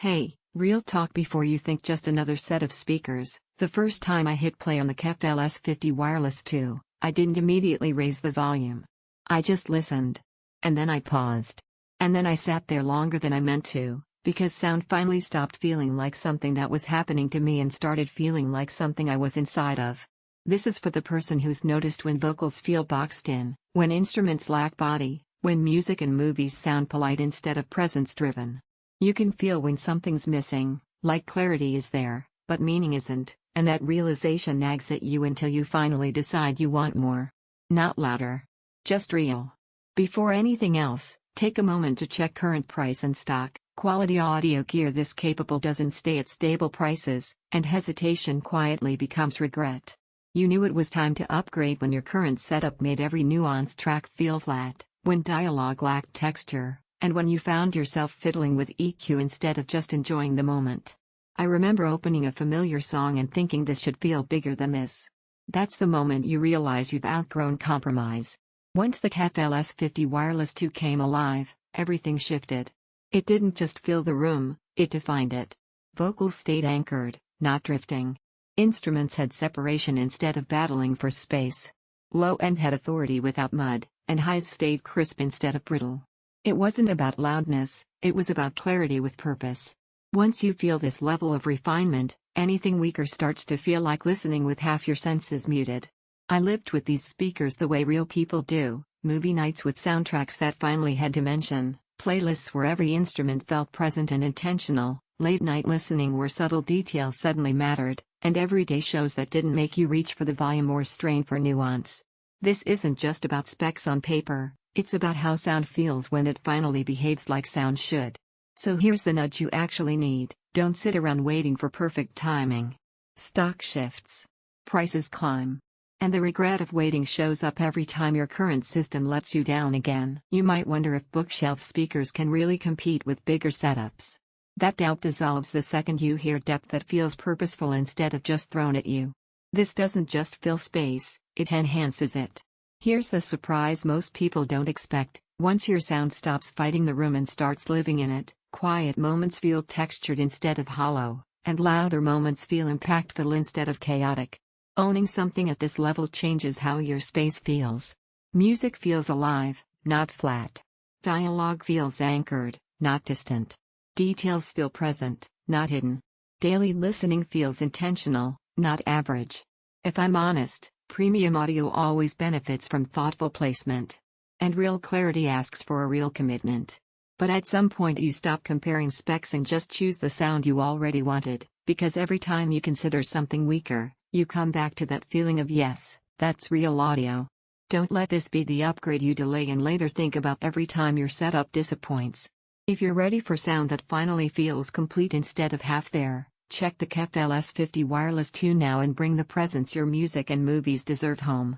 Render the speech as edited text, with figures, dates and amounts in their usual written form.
Hey, real talk before you think just another set of speakers. The first time I hit play on the KEF LS50 Wireless II, I didn't immediately raise the volume. I just listened. And then I paused. And then I sat there longer than I meant to, because sound finally stopped feeling like something that was happening to me and started feeling like something I was inside of. This is for the person who's noticed when vocals feel boxed in, when instruments lack body, when music and movies sound polite instead of presence-driven. You can feel when something's missing, like clarity is there, but meaning isn't, and that realization nags at you until you finally decide you want more. Not louder. Just real. Before anything else, take a moment to check current price and stock. Quality audio gear this capable doesn't stay at stable prices, and hesitation quietly becomes regret. You knew it was time to upgrade when your current setup made every nuanced track feel flat, when dialogue lacked texture, and when you found yourself fiddling with EQ instead of just enjoying the moment. I remember opening a familiar song and thinking this should feel bigger than this. That's the moment you realize you've outgrown compromise. Once the KEF LS50 Wireless II came alive, everything shifted. It didn't just fill the room, it defined it. Vocals stayed anchored, not drifting. Instruments had separation instead of battling for space. Low end had authority without mud, and highs stayed crisp instead of brittle. It wasn't about loudness, it was about clarity with purpose. Once you feel this level of refinement, anything weaker starts to feel like listening with half your senses muted. I lived with these speakers the way real people do, movie nights with soundtracks that finally had dimension, playlists where every instrument felt present and intentional, late night listening where subtle details suddenly mattered, and everyday shows that didn't make you reach for the volume or strain for nuance. This isn't just about specs on paper, it's about how sound feels when it finally behaves like sound should. So here's the nudge you actually need: don't sit around waiting for perfect timing. Stock shifts. Prices climb. And the regret of waiting shows up every time your current system lets you down again. You might wonder if bookshelf speakers can really compete with bigger setups. That doubt dissolves the second you hear depth that feels purposeful instead of just thrown at you. This doesn't just fill space, it enhances it. Here's the surprise most people don't expect: once your sound stops fighting the room and starts living in it, quiet moments feel textured instead of hollow, and louder moments feel impactful instead of chaotic. Owning something at this level changes how your space feels. Music feels alive, not flat. Dialogue feels anchored, not distant. Details feel present, not hidden. Daily listening feels intentional, not average. If I'm honest, premium audio always benefits from thoughtful placement. And real clarity asks for a real commitment. But at some point you stop comparing specs and just choose the sound you already wanted, because every time you consider something weaker, you come back to that feeling of yes, that's real audio. Don't let this be the upgrade you delay and later think about every time your setup disappoints. If you're ready for sound that finally feels complete instead of half there, check the KEF LS50 Wireless II now and bring the presence your music and movies deserve home.